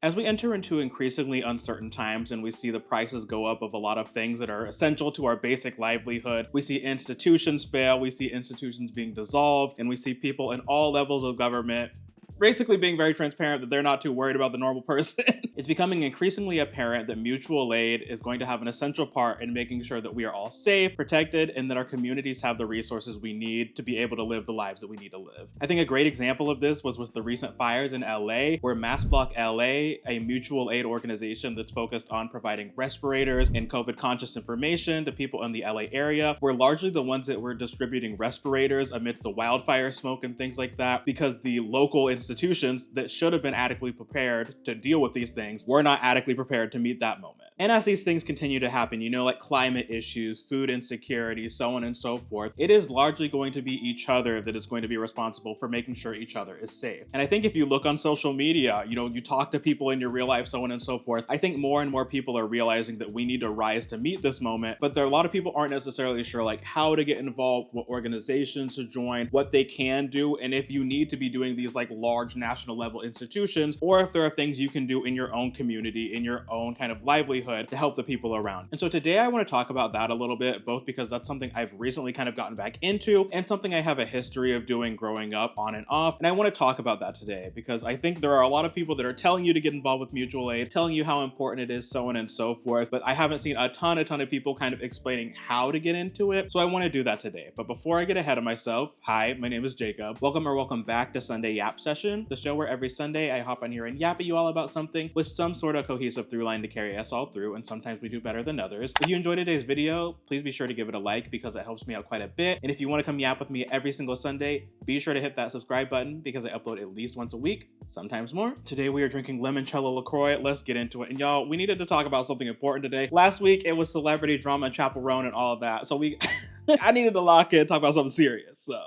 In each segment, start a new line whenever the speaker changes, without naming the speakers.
As we enter into increasingly uncertain times and we see the prices go up of a lot of things that are essential to our basic livelihood, we see institutions fail, we see institutions being dissolved, and we see people in all levels of government basically being very transparent that they're not too worried about the normal person. It's becoming increasingly apparent that mutual aid is going to have an essential part in making sure that we are all safe, protected, and that our communities have the resources we need to be able to live the lives that we need to live. I think a great example of this was with the recent fires in LA, where MassBlock LA, a mutual aid organization that's focused on providing respirators and COVID conscious information to people in the LA area, were largely the ones that were distributing respirators amidst the wildfire smoke and things like that, because the local institutions that should have been adequately prepared to deal with these things were not adequately prepared to meet that moment. And as these things continue to happen, like climate issues, food insecurity, so on and so forth, it is largely going to be each other that is going to be responsible for making sure each other is safe. And I think if you look on social media, you talk to people in your real life, so on and so forth, I think more and more people are realizing that we need to rise to meet this moment, but there are a lot of people aren't necessarily sure like how to get involved, what organizations to join, what they can do, and if you need to be doing these like large national level institutions, or if there are things you can do in your own community, in your own kind of livelihood to help the people around. And so today I want to talk about that a little bit, both because that's something I've recently kind of gotten back into and something I have a history of doing growing up on and off. And I want to talk about that today because I think there are a lot of people that are telling you to get involved with mutual aid, telling you how important it is, so on and so forth, but I haven't seen a ton of people kind of explaining how to get into it. So I want to do that today. But before I get ahead of myself, hi, my name is Jacob. Welcome back to Sunday Yap Session, the show where every Sunday I hop on here and yap at you all about something with some sort of cohesive through line to carry us all through, and sometimes we do better than others. If you enjoyed today's video, please be sure to give it a like because it helps me out quite a bit. And if you want to come yap with me every single Sunday, be sure to hit that subscribe button because I upload at least once a week, sometimes more. Today we are drinking limoncello LaCroix. Let's get into it. And y'all, we needed to talk about something important today. Last week it was celebrity drama and Chapel Roan and all of that. So I needed to lock in and talk about something serious. So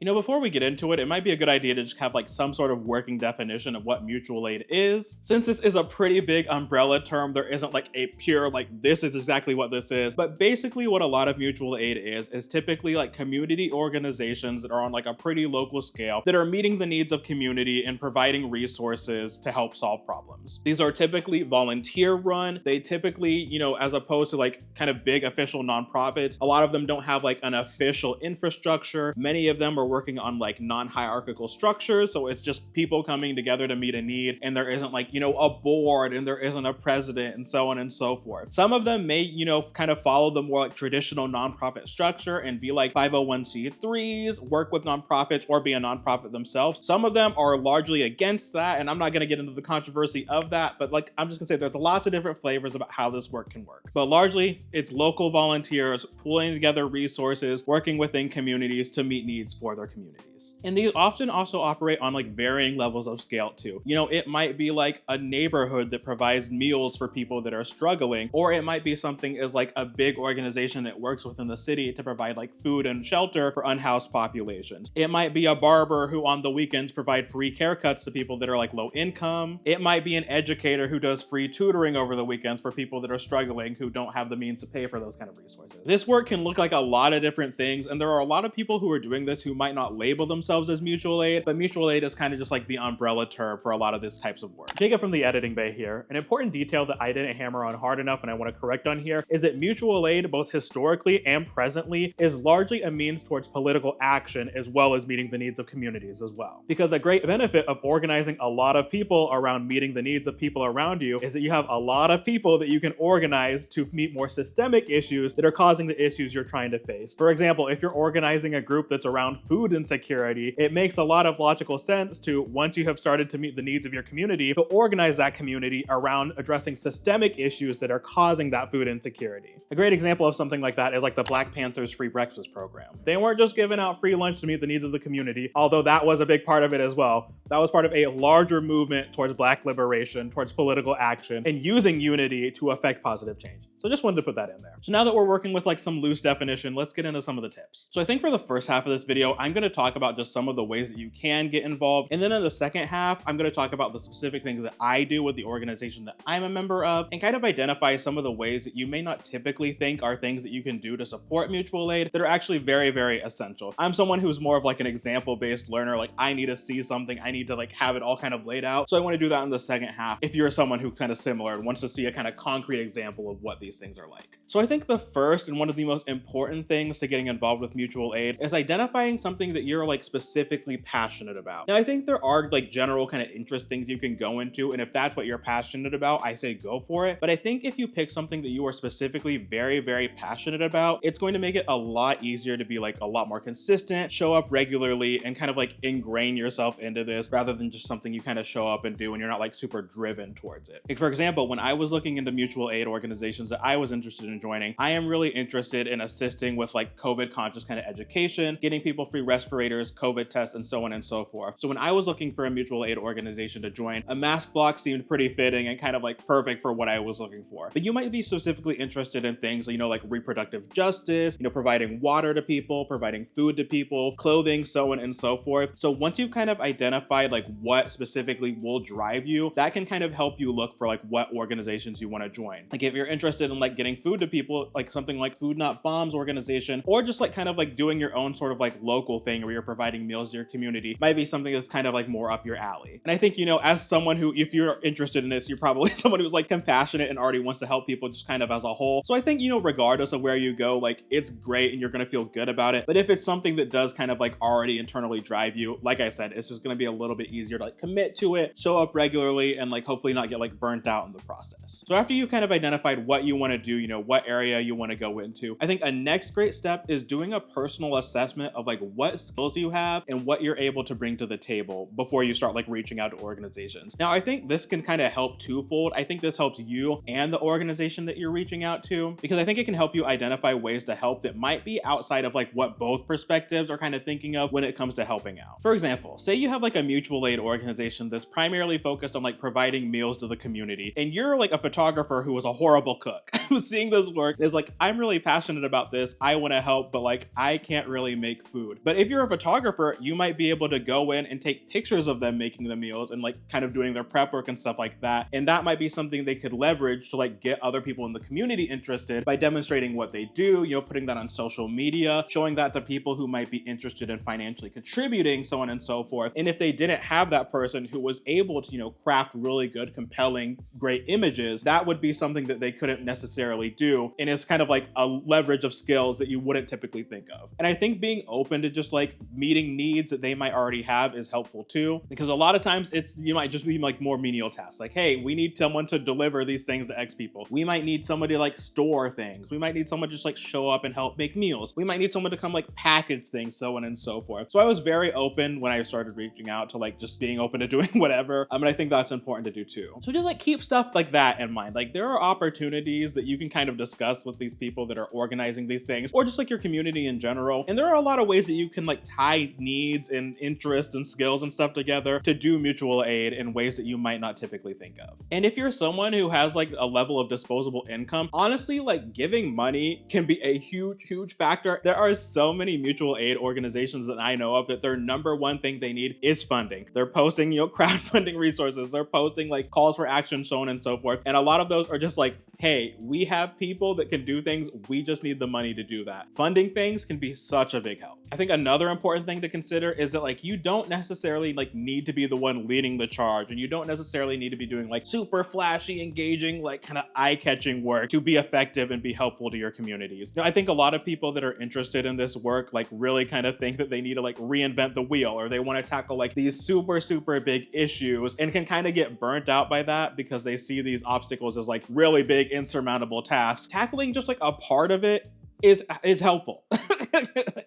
before we get into it, it might be a good idea to just have like some sort of working definition of what mutual aid is. Since this is a pretty big umbrella term, there isn't like a pure, like this is exactly what this is. But basically what a lot of mutual aid is typically like community organizations that are on like a pretty local scale that are meeting the needs of community and providing resources to help solve problems. These are typically volunteer run. They typically, as opposed to like kind of big official nonprofits, a lot of them don't have like an official infrastructure. Many of them are working on like non-hierarchical structures, so it's just people coming together to meet a need, and there isn't like a board, and there isn't a president, and so on and so forth. Some of them may kind of follow the more like traditional nonprofit structure and be like 501c3s, work with nonprofits, or be a nonprofit themselves. Some of them are largely against that, and I'm not going to get into the controversy of that, but like I'm just gonna say there's lots of different flavors about how this work can work. But largely it's local volunteers pulling together resources, working within communities to meet needs for their communities. And these often also operate on like varying levels of scale too. It might be like a neighborhood that provides meals for people that are struggling, or it might be something as like a big organization that works within the city to provide like food and shelter for unhoused populations. It might be a barber who on the weekends provide free haircuts to people that are like low income. It might be an educator who does free tutoring over the weekends for people that are struggling who don't have the means to pay for those kind of resources. This work can look like a lot of different things, and there are a lot of people who are doing this who might not label themselves as mutual aid, but mutual aid is kind of just like the umbrella term for a lot of this types of work. Jacob from the editing bay here. An important detail that I didn't hammer on hard enough and I want to correct on here is that mutual aid, both historically and presently, is largely a means towards political action as well as meeting the needs of communities as well. Because a great benefit of organizing a lot of people around meeting the needs of people around you is that you have a lot of people that you can organize to meet more systemic issues that are causing the issues you're trying to face. For example, if you're organizing a group that's around food insecurity, it makes a lot of logical sense to, once you have started to meet the needs of your community, to organize that community around addressing systemic issues that are causing that food insecurity. A great example of something like that is like the Black Panthers free breakfast program. They weren't just giving out free lunch to meet the needs of the community, although that was a big part of it as well. That was part of a larger movement towards Black liberation, towards political action, and using unity to affect positive change. So just wanted to put that in there. So now that we're working with like some loose definition, let's get into some of the tips. So I think for the first half of this video, I'm going to talk about just some of the ways that you can get involved. And then in the second half, I'm going to talk about the specific things that I do with the organization that I'm a member of and kind of identify some of the ways that you may not typically think are things that you can do to support mutual aid that are actually very, very essential. I'm someone who's more of like an example-based learner. Like I need to see something, I need to like have it all kind of laid out. So I want to do that in the second half if you're someone who's kind of similar and wants to see a kind of concrete example of what these things are like. So I think the first and one of the most important things to getting involved with mutual aid is identifying something that you're like specifically passionate about. Now I think there are like general kind of interest things you can go into, and if that's what you're passionate about, I say go for it. But I think if you pick something that you are specifically very, very passionate about, it's going to make it a lot easier to be like a lot more consistent, show up regularly, and kind of like ingrain yourself into this rather than just something you kind of show up and do and you're not like super driven towards it. Like for example, when I was looking into mutual aid organizations that I was interested in joining, I am really interested in assisting with like COVID conscious kind of education, getting people free respirators, COVID tests, and so on and so forth. So when I was looking for a mutual aid organization to join, a mask block seemed pretty fitting and kind of like perfect for what I was looking for. But you might be specifically interested in things, you know, like reproductive justice, you know, providing water to people, providing food to people, clothing, so on and so forth. So once you've kind of identified like what specifically will drive you, that can kind of help you look for like what organizations you want to join. Like if you're interested in like getting food to people, like something like Food Not Bombs organization, or just like kind of like doing your own sort of like local thing where you're providing meals to your community, might be something that's kind of like more up your alley. And I think, you know, as someone who, if you're interested in this, you're probably someone who's like compassionate and already wants to help people just kind of as a whole. So I think, you know, regardless of where you go, like it's great and you're going to feel good about it. But if it's something that does kind of like already internally drive you, like I said, it's just going to be a little bit easier to like commit to it, show up regularly, and like hopefully not get like burnt out in the process. So after you've kind of identified what you want to do, you know, what area you want to go into, I think a next great step is doing a personal assessment of like what skills you have and what you're able to bring to the table before you start like reaching out to organizations. Now, I think this can kind of help twofold. I think this helps you and the organization that you're reaching out to, because I think it can help you identify ways to help that might be outside of like what both perspectives are kind of thinking of when it comes to helping out. For example, say you have like a mutual aid organization that's primarily focused on like providing meals to the community, and you're like a photographer who was a horrible cook who's seeing this work is like, I'm really passionate about this, I want to help, but like I can't really make food. But if you're a photographer, you might be able to go in and take pictures of them making the meals and like kind of doing their prep work and stuff like that. And that might be something they could leverage to like get other people in the community interested by demonstrating what they do, you know, putting that on social media, showing that to people who might be interested in financially contributing, so on and so forth. And if they didn't have that person who was able to, you know, craft really good, compelling, great images, that would be something that they couldn't necessarily do. And it's kind of like a leverage of skills that you wouldn't typically think of. And I think being open to just like meeting needs that they might already have is helpful too, because a lot of times you might just be like more menial tasks. Like, hey, we need someone to deliver these things to X people. We might need somebody to like store things. We might need someone to just like show up and help make meals. We might need someone to come like package things, so on and so forth. So I was very open when I started reaching out to like just being open to doing whatever. And I think that's important to do too. So just like keep stuff like that in mind. Like there are opportunities that you can kind of discuss with these people that are organizing these things, or just like your community in general. And there are a lot of ways that you can like tie needs and interests and skills and stuff together to do mutual aid in ways that you might not typically think of. And if you're someone who has like a level of disposable income, honestly, like giving money can be a huge, huge factor. There are so many mutual aid organizations that I know of that their number one thing they need is funding. They're posting, you know, crowdfunding resources. They're posting like calls for action, so on and so forth. And a lot of those are just like, hey, we have people that can do things. We just need the money to do that. Funding things can be such a big help. I think another important thing to consider is that like you don't necessarily like need to be the one leading the charge, and you don't necessarily need to be doing like super flashy, engaging, like kind of eye-catching work to be effective and be helpful to your communities. You know, I think a lot of people that are interested in this work like really kind of think that they need to like reinvent the wheel, or they want to tackle like these super, super big issues and can kind of get burnt out by that because they see these obstacles as like really big, insurmountable tasks. Tackling just like a part of it is helpful.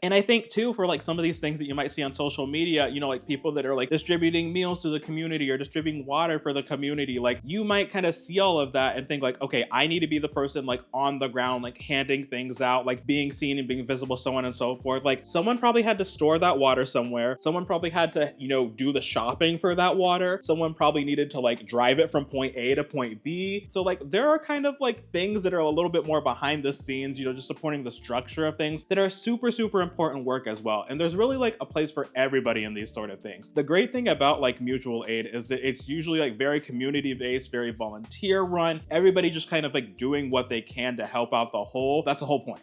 And I think too, for like some of these things that you might see on social media, you know, like people that are like distributing meals to the community or distributing water for the community, like you might kind of see all of that and think like, okay, I need to be the person like on the ground, like handing things out, like being seen and being visible, so on and so forth. Like someone probably had to store that water somewhere. Someone probably had to, you know, do the shopping for that water. Someone probably needed to like drive it from point A to point B. So like there are kind of like things that are a little bit more behind the scenes, you know, just supporting understanding the structure of things that are super, super important work as well. And there's really like a place for everybody in these sort of things. The great thing about like mutual aid is that it's usually like very community based, very volunteer run. Everybody just kind of like doing what they can to help out the whole. That's the whole point.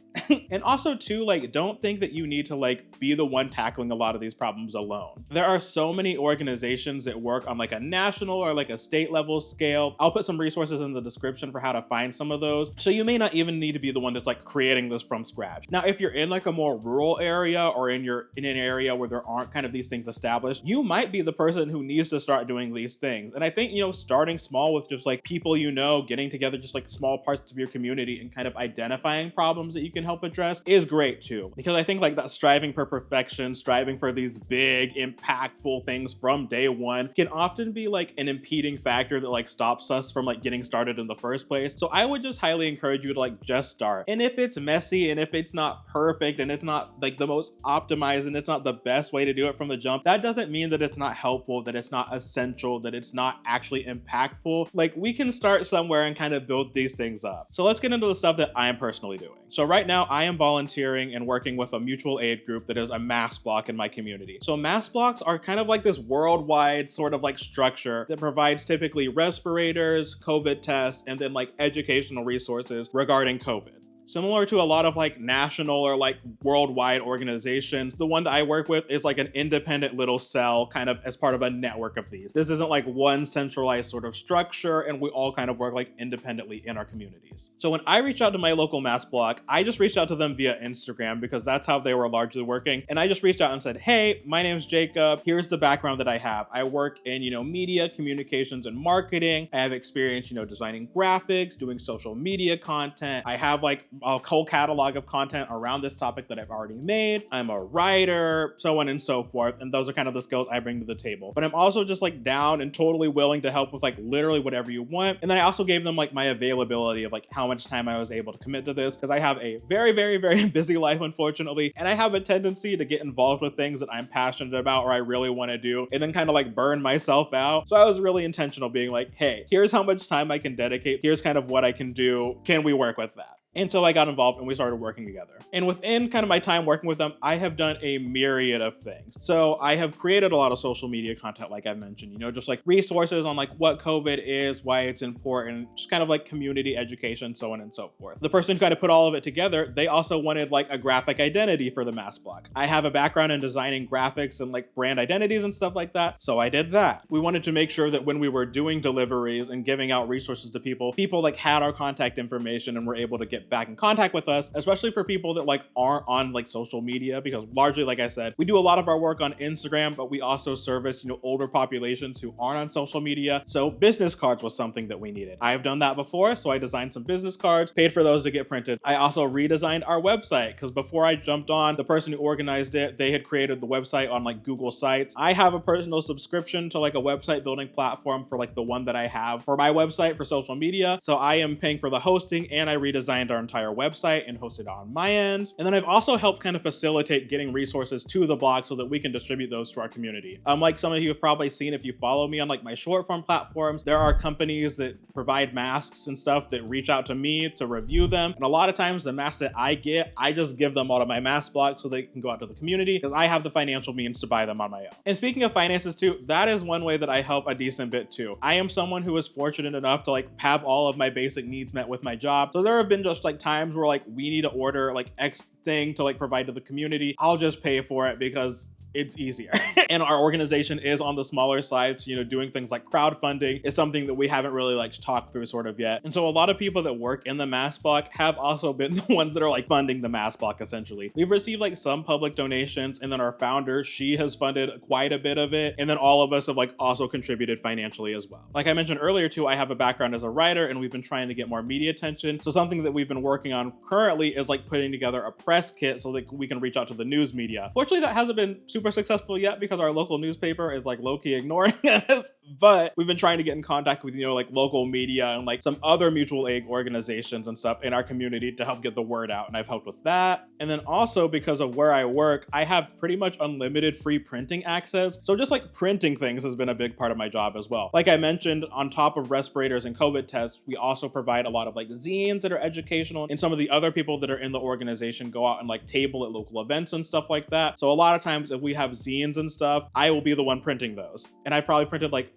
And also too, like, don't think that you need to like be the one tackling a lot of these problems alone. There are so many organizations that work on like a national or like a state level scale. I'll put some resources in the description for how to find some of those. So you may not even need to be the one that's like creating this from scratch. Now, if you're in like a more rural area or in an area where there aren't kind of these things established, you might be the person who needs to start doing these things. And I think, you know, starting small with just like people, you know, getting together just like small parts of your community and kind of identifying problems that you can help address is great too. Because I think like that striving for perfection, striving for these big impactful things from day one can often be like an impeding factor that like stops us from like getting started in the first place. So I would just highly encourage you to like just start. And if it's messy and if it's not perfect and it's not like the most optimized and it's not the best way to do it from the jump, that doesn't mean that it's not helpful, that it's not essential, that it's not actually impactful. Like, we can start somewhere and kind of build these things up. So let's get into the stuff that I am personally doing. So right now I am volunteering and working with a mutual aid group that is a mass block in my community. So mass blocks are kind of like this worldwide sort of like structure that provides typically respirators, COVID tests, and then like educational resources regarding COVID. Similar to a lot of like national or like worldwide organizations, the one that I work with is like an independent little cell kind of as part of a network of these. This isn't like one centralized sort of structure, and we all kind of work like independently in our communities. So when I reach out to my local mass block, I just reached out to them via Instagram because that's how they were largely working. And I just reached out and said, hey, my name's Jacob. Here's the background that I have. I work in, you know, media, communications, and marketing. I have experience, you know, designing graphics, doing social media content. I have like a whole catalog of content around this topic that I've already made. I'm a writer, so on and so forth. And those are kind of the skills I bring to the table. But I'm also just like down and totally willing to help with like literally whatever you want. And then I also gave them like my availability of like how much time I was able to commit to this, because I have a very, very, very busy life, unfortunately. And I have a tendency to get involved with things that I'm passionate about or I really want to do, and then kind of like burn myself out. So I was really intentional being like, hey, here's how much time I can dedicate. Here's kind of what I can do. Can we work with that? And so I got involved and we started working together. And within kind of my time working with them, I have done a myriad of things. So I have created a lot of social media content, like I mentioned, you know, just like resources on like what COVID is, why it's important, just kind of like community education, so on and so forth. The person who kind of put all of it together, they also wanted like a graphic identity for the mass block. I have a background in designing graphics and like brand identities and stuff like that. So I did that. We wanted to make sure that when we were doing deliveries and giving out resources to people like had our contact information and were able to get back in contact with us, especially for people that like aren't on like social media, because largely, like I said, we do a lot of our work on Instagram, but we also service, you know, older populations who aren't on social media. So business cards was something that we needed. I have done that before, so I designed some business cards, paid for those to get printed. I also redesigned our website because before I jumped on, the person who organized it, they had created the website on like Google Sites. I have a personal subscription to like a website building platform for like the one that I have for my website for social media. So I am paying for the hosting, and I redesigned our entire website and hosted on my end. And then I've also helped kind of facilitate getting resources to the blog so that we can distribute those to our community. Like some of you have probably seen if you follow me on like my short form platforms, there are companies that provide masks and stuff that reach out to me to review them. And a lot of times the masks that I get, I just give them out of my mask blog so they can go out to the community because I have the financial means to buy them on my own. And speaking of finances too, that is one way that I help a decent bit too. I am someone who is fortunate enough to like have all of my basic needs met with my job. So there have been just like times where like we need to order like X thing to like provide to the community. I'll just pay for it because it's easier. And our organization is on the smaller side, so, you know, doing things like crowdfunding is something that we haven't really like talked through sort of yet. And so a lot of people that work in the mass block have also been the ones that are like funding the mass block essentially. We've received like some public donations, and then our founder, she has funded quite a bit of it. And then all of us have like also contributed financially as well. Like I mentioned earlier too, I have a background as a writer, and we've been trying to get more media attention. So something that we've been working on currently is like putting together a press kit so that we can reach out to the news media. Fortunately, that hasn't been super super successful yet because our local newspaper is like low-key ignoring us, but we've been trying to get in contact with, like local media and like some other mutual aid organizations and stuff in our community to help get the word out. And I've helped with that. And then also because of where I work, I have pretty much unlimited free printing access. So just like printing things has been a big part of my job as well. Like I mentioned, on top of respirators and COVID tests, we also provide a lot of like zines that are educational, and some of the other people that are in the organization go out and like table at local events and stuff like that. So a lot of times if we have zines and stuff, I will be the one printing those. And I've probably printed like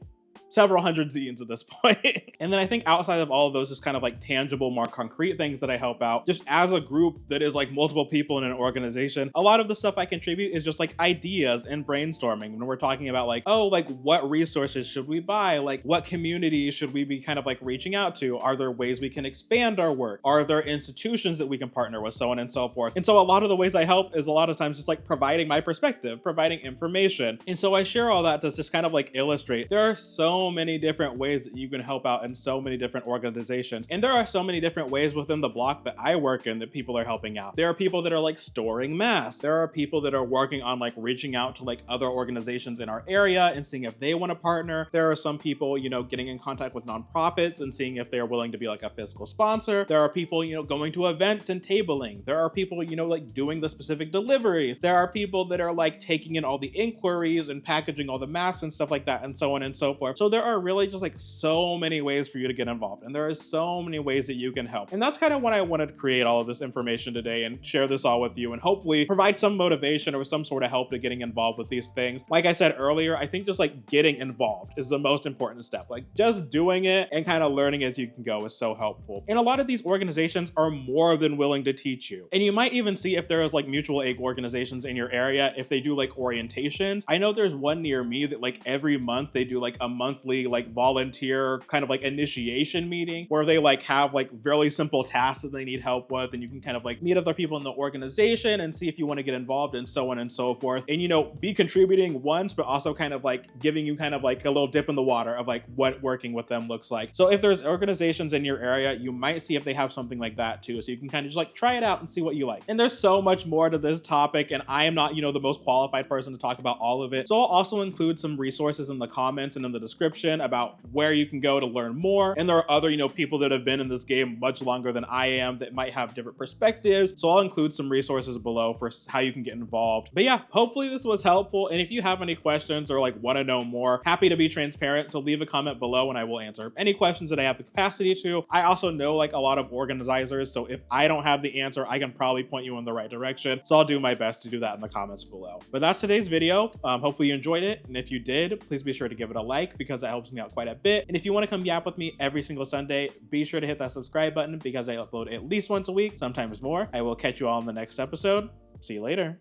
several hundred zines at this point. And then I think outside of all of those, just kind of like tangible, more concrete things that I help out, just as a group that is like multiple people in an organization, a lot of the stuff I contribute is just like ideas and brainstorming. When we're talking about like, oh, like what resources should we buy? Like what communities should we be kind of like reaching out to? Are there ways we can expand our work? Are there institutions that we can partner with? So on and so forth. And so a lot of the ways I help is a lot of times just like providing my perspective, providing information. And so I share all that to just kind of like illustrate there are so many different ways that you can help out in so many different organizations. And there are so many different ways within the block that I work in that people are helping out. There are people that are like storing masks. There are people that are working on like reaching out to like other organizations in our area and seeing if they want to partner. There are some people, getting in contact with nonprofits and seeing if they're willing to be like a fiscal sponsor. There are people, going to events and tabling. There are people, like doing the specific deliveries. There are people that are like taking in all the inquiries and packaging all the masks and stuff like that, and so on and so forth. So there are really just like so many ways for you to get involved, and there are so many ways that you can help. And that's kind of what I wanted to create all of this information today and share this all with you, and hopefully provide some motivation or some sort of help to getting involved with these things. Like I said earlier, I think just like getting involved is the most important step. Like just doing it and kind of learning as you can go is so helpful. And a lot of these organizations are more than willing to teach you. And you might even see if there is like mutual aid organizations in your area, if they do like orientations. I know there's one near me that like every month they do like a monthly like volunteer kind of like initiation meeting where they like have like really simple tasks that they need help with, and you can kind of like meet other people in the organization and see if you want to get involved and so on and so forth, and be contributing once but also kind of like giving you kind of like a little dip in the water of like what working with them looks like. So if there's organizations in your area, you might see if they have something like that too, so you can kind of just like try it out and see what you like. And there's so much more to this topic, and I am not the most qualified person to talk about all of it, so I'll also include some resources in the comments and in the description about where you can go to learn more. And there are other, people that have been in this game much longer than I am that might have different perspectives. So I'll include some resources below for how you can get involved. But yeah, hopefully this was helpful. And if you have any questions or like want to know more, happy to be transparent. So leave a comment below and I will answer any questions that I have the capacity to. I also know like a lot of organizers. So if I don't have the answer, I can probably point you in the right direction. So I'll do my best to do that in the comments below. But that's today's video. Hopefully you enjoyed it. And if you did, please be sure to give it a like because that helps me out quite a bit. And if you want to come yap with me every single Sunday, be sure to hit that subscribe button because I upload at least once a week, sometimes more. I will catch you all in the next episode. See you later.